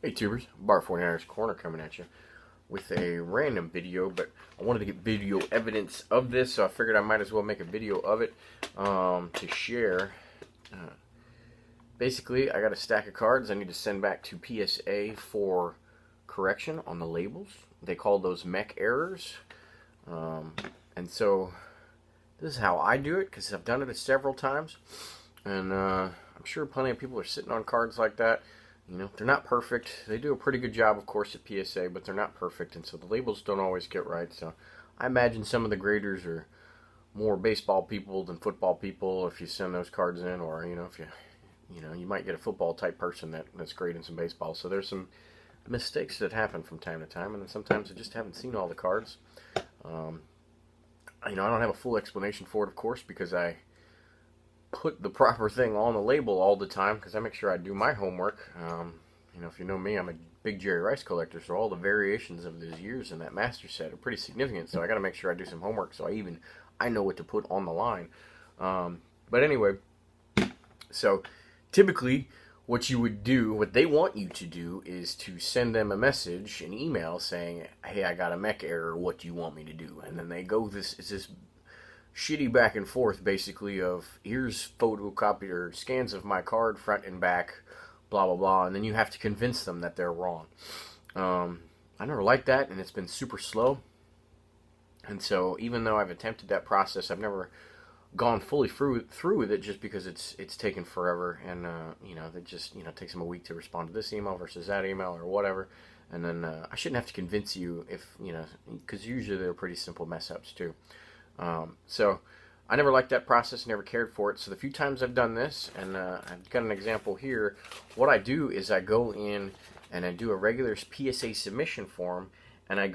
Hey tubers, Bar 49ers Corner coming at you with a random video, but I wanted to get video evidence of this, so I figured I might as well make a video of it to share. Basically, I got a stack of cards I need to send back to PSA for correction on the labels. They call those mech errors. And so this is how I do it, because I've done it several times, and I'm sure plenty of people are sitting on cards like that. You know, they're not perfect. They do a pretty good job, of course, at PSA, but they're not perfect, and so the labels don't always get right. So I imagine some of the graders are more baseball people than football people if you send those cards in, or if you might get a football type person that's grading some baseball. So there's some mistakes that happen from time to time, and then sometimes I just haven't seen all the cards. I don't have a full explanation for it, of course, because I put the proper thing on the label all the time, because I make sure I do my homework. If you know me, I'm a big Jerry Rice collector, so all the variations of those years in that master set are pretty significant, so I got to make sure I do some homework so I know what to put on the line. But anyway, so typically what you would do, what they want you to do, is to send them a message, an email saying, hey, I got a mech error, what do you want me to do? And then they go this shitty back and forth, basically, of here's photocopied or scans of my card front and back, blah blah blah, and then you have to convince them that they're wrong. I never liked that, and it's been super slow, and so even though I've attempted that process, I've never gone fully through with it, just because it's taken forever, and it just takes them a week to respond to this email versus that email or whatever, and then I shouldn't have to convince you, if because usually they're pretty simple mess ups too. So I never liked that process, never cared for it. So the few times I've done this, and I've got an example here, what I do is I go in and I do a regular PSA submission form, and I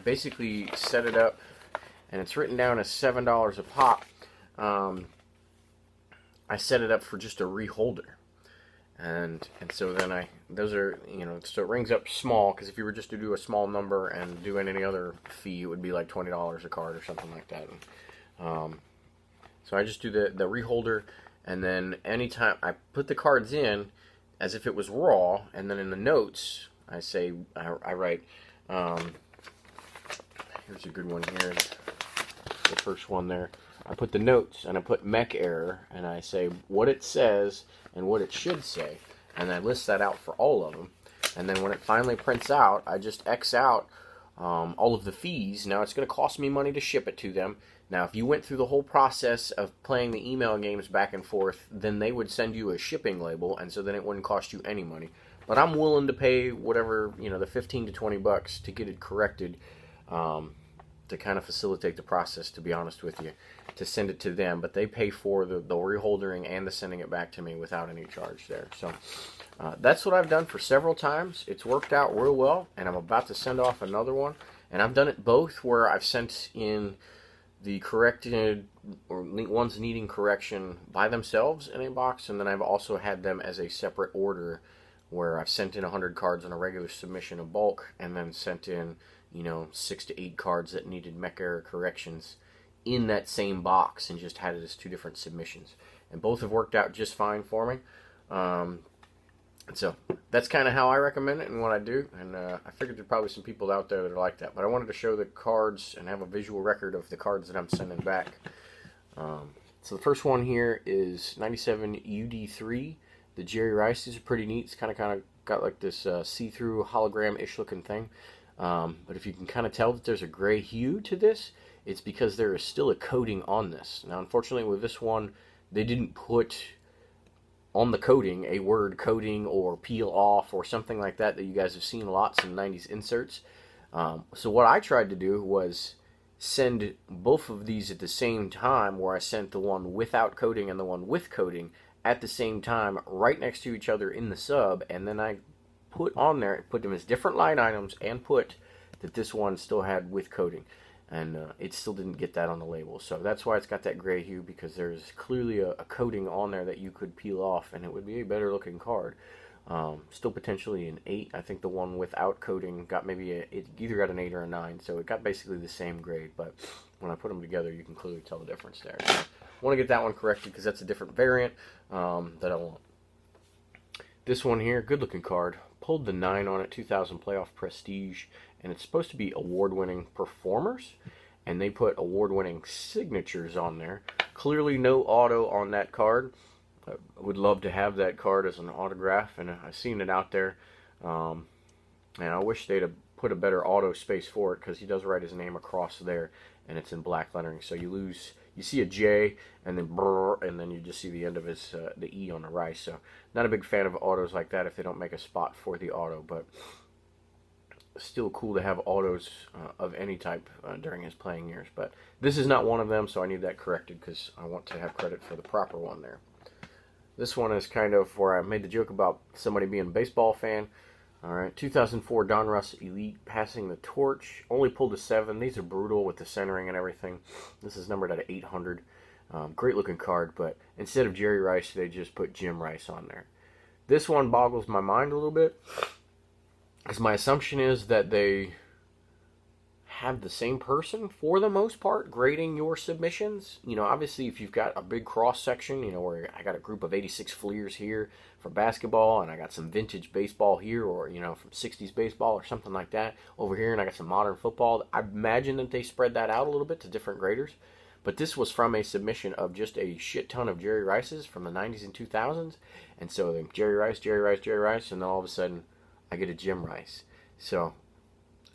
basically set it up, and it's written down as $7 a pop. I set it up for just a reholder. And so then those are, so it rings up small, because if you were just to do a small number and do any other fee, it would be like $20 a card or something like that. So I just do the reholder, and then anytime I put the cards in as if it was raw, and then in the notes I say, I write, here's a good one here, the first one there. I put the notes, and I put mech error, and I say what it says and what it should say, and I list that out for all of them. And then when it finally prints out, I just X out all of the fees. Now it's going to cost me money to ship it to them. Now if you went through the whole process of playing the email games back and forth, then they would send you a shipping label, and so then it wouldn't cost you any money. But I'm willing to pay whatever, the 15 to 20 bucks to get it corrected, to kind of facilitate the process, to be honest with you, to send it to them. But they pay for the reholdering and the sending it back to me without any charge there. So that's what I've done for several times. It's worked out real well, and I'm about to send off another one. And I've done it both where I've sent in the corrected, or ones needing correction by themselves in a box, and then I've also had them as a separate order where I've sent in 100 cards on a regular submission of bulk, and then sent in 6 to 8 cards that needed mech error corrections in that same box, and just had it as 2 different submissions. And both have worked out just fine for me. And so that's kind of how I recommend it and what I do. And I figured there's probably some people out there that are like that. But I wanted to show the cards and have a visual record of the cards that I'm sending back. So the first one here is 97 UD3. The Jerry Rice. These are pretty neat. It's kind of got like this see-through hologram-ish looking thing. But if you can kind of tell that there's a gray hue to this, it's because there is still a coating on this. Now, unfortunately, with this one, they didn't put on the coating a word coating or peel off or something like that you guys have seen lots in 90s inserts. So what I tried to do was send both of these at the same time, where I sent the one without coating and the one with coating at the same time, right next to each other in the sub, and then I put on there, put them as different line items, and put that this one still had with coating, and it still didn't get that on the label. So that's why it's got that gray hue, because there's clearly a coating on there that you could peel off, and it would be a better looking card. Still potentially an 8. I think the one without coating got it either got an 8 or a 9, so it got basically the same grade, but when I put them together, you can clearly tell the difference there. So I want to get that one corrected, because that's a different variant that I want. This one here, good looking card, pulled the 9 on it, 2000 playoff prestige, and it's supposed to be award-winning performers, and they put award-winning signatures on there. Clearly no auto on that card. I would love to have that card as an autograph, and I've seen it out there, and I wish they'd have put a better auto space for it, because he does write his name across there, and it's in black lettering, so you see a J, and then brr, and then you just see the end of his the E on the rice. So not a big fan of autos like that if they don't make a spot for the auto, but still cool to have autos of any type during his playing years. But this is not one of them, so I need that corrected because I want to have credit for the proper one there. This one is kind of where I made the joke about somebody being a baseball fan. All right, 2004 Donruss Elite, Passing the Torch. Only pulled a 7. These are brutal with the centering and everything. This is numbered at 800. Great looking card, but instead of Jerry Rice, they just put Jim Rice on there. This one boggles my mind a little bit, because my assumption is that they have the same person for the most part grading your submissions. You know, obviously if you've got a big cross section, you know, where I got a group of 86 Fleers here for basketball, and I got some vintage baseball here, or, you know, from 60s baseball or something like that over here, and I got some modern football, I imagine that they spread that out a little bit to different graders. But this was from a submission of just a shit ton of Jerry Rices from the 90s and 2000s, and so Jerry Rice, Jerry Rice, Jerry Rice, and then all of a sudden I get a Jim Rice. So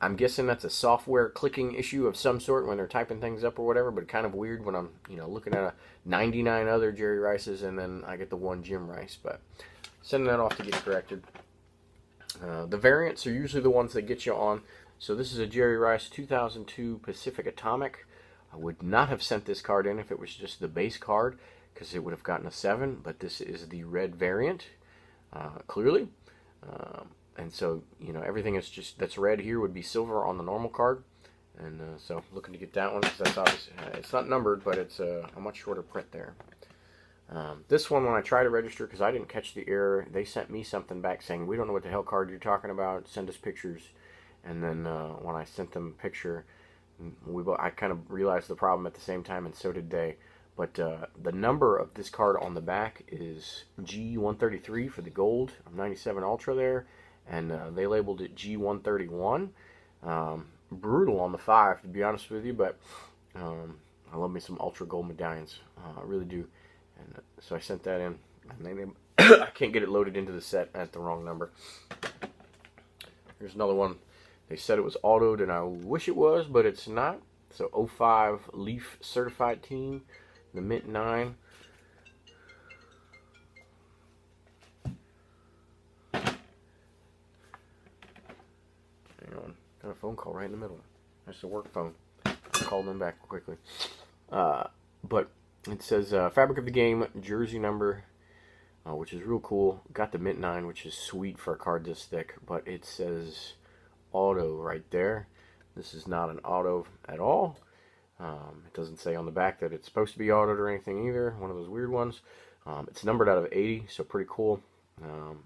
I'm guessing that's a software clicking issue of some sort when they're typing things up or whatever, but kind of weird when I'm, you know, looking at a 99 other Jerry Rices and then I get the one Jim Rice. But sending that off to get corrected. The variants are usually the ones that get you on. So this is a Jerry Rice 2002 Pacific Atomic. I would not have sent this card in if it was just the base card, because it would have gotten a 7, but this is the red variant, clearly. And so, you know, everything is just that's red here would be silver on the normal card. And so looking to get that one, because that's obviously, it's not numbered, but it's a much shorter print there. This one, when I try to register, because I didn't catch the error, they sent me something back saying, we don't know what the hell card you're talking about, send us pictures. And then when I sent them a picture, I kind of realized the problem at the same time, and so did they. But the number of this card on the back is G133 for the gold, 97 Ultra there, and they labeled it G131. Brutal on the 5, to be honest with you, but I love me some Ultra Gold medallions. I really do. And so I sent that in, and I can't get it loaded into the set at the wrong number. Here's another one. They said it was autoed, and I wish it was, but it's not. So 05 Leaf Certified Team, the Mint 9. Hang on, got a phone call right in the middle. That's the work phone. I'll call them back quickly. But it says Fabric of the Game, jersey number, which is real cool. Got the Mint 9, which is sweet for a card this thick, but it says auto right there. This is not an auto at all. It doesn't say on the back that it's supposed to be autoed or anything either. One of those weird ones. It's numbered out of 80, so pretty cool. So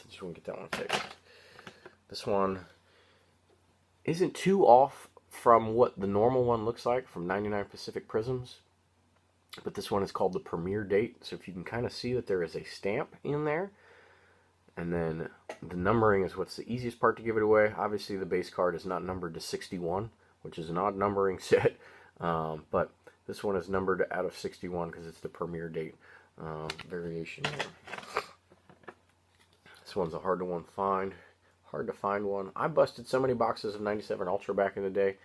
just want to get that one fixed. This one isn't too off from what the normal one looks like from 99 Pacific Prisms, but this one is called the Premiere Date. So if you can kind of see that there is a stamp in there, and then the numbering is what's the easiest part to give it away. Obviously the base card is not numbered to 61, which is an odd numbering set, but this one is numbered out of 61 because it's the Premiere Date variation here. This one's a hard to find one. I busted so many boxes of 97 Ultra back in the day,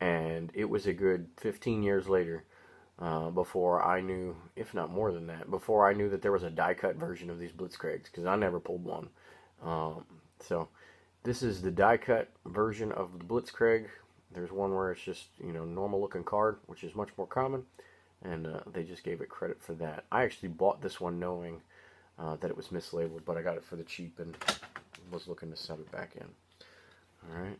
and it was a good 15 years later before I knew, if not more than that, before I knew that there was a die-cut version of these Blitzkrieg's, because I never pulled one. So this is the die-cut version of the Blitzkrieg. There's one where it's just, you know, normal-looking card, which is much more common, and they just gave it credit for that. I actually bought this one knowing that it was mislabeled, but I got it for the cheap and was looking to sub it back in. Alright.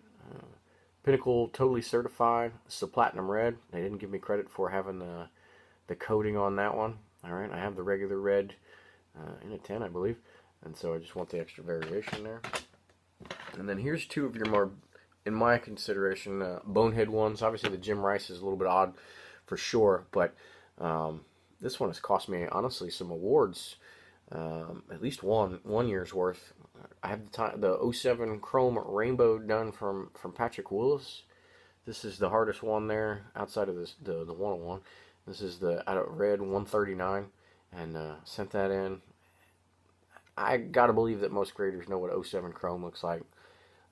Pinnacle Totally Certified. It's the Platinum Red. They didn't give me credit for having the coating on that one. Alright, I have the regular red in a 10, I believe. And so I just want the extra variation there. And then here's two of your more, in my consideration, bonehead ones. Obviously the Jim Rice is a little bit odd for sure, but this one has cost me, honestly, some awards. at least one year's worth. I have the '07 Chrome Rainbow done from Patrick Willis. This is the hardest one there outside of the 101. This is the out of red 139, and sent that in. I gotta believe that most graders know what '07 Chrome looks like,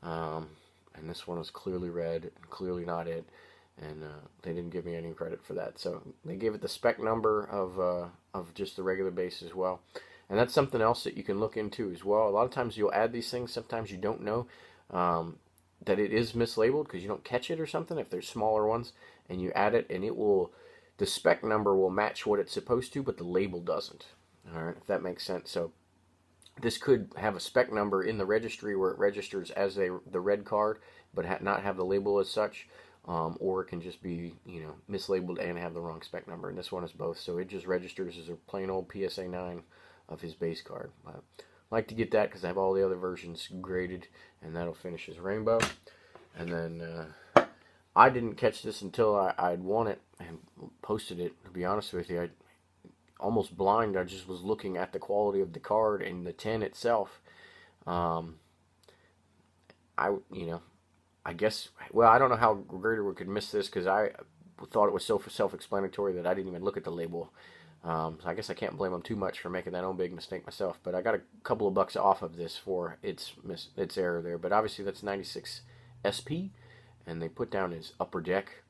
and this one is clearly red and clearly not it, and they didn't give me any credit for that. So they gave it the spec number of just the regular base as well. And that's something else that you can look into as well. A lot of times you'll add these things, sometimes you don't know that it is mislabeled because you don't catch it or something if there's smaller ones, and you add it and it will, the spec number will match what it's supposed to, but the label doesn't. Alright, if that makes sense. So this could have a spec number in the registry where it registers as the red card, but not have the label as such, or it can just be, you know, mislabeled and have the wrong spec number. And this one is both, so it just registers as a plain old PSA 9 of his base card. I like to get that because I have all the other versions graded, and that'll finish his rainbow. And then I didn't catch this until I'd won it and posted it. To be honest with you, I almost blind. I just was looking at the quality of the card and the 10 itself. I guess, well, I don't know how a grader could miss this because I thought it was so self-explanatory that I didn't even look at the label. So I guess I can't blame them too much for making that own big mistake myself. But I got a couple of bucks off of this for its error there. But obviously that's 96 SP, and they put down his upper deck,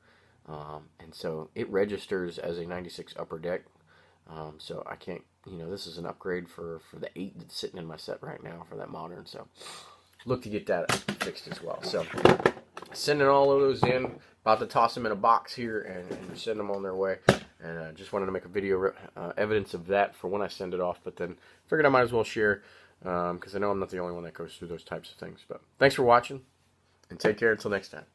and so it registers as a 96 upper deck. So I can't, you know, this is an upgrade for the 8 that's sitting in my set right now for that modern. So look to get that fixed as well. So sending all of those in, about to toss them in a box here and send them on their way. And just wanted to make a video evidence of that for when I send it off. But then figured I might as well share because I know I'm not the only one that goes through those types of things. But thanks for watching, and take care until next time.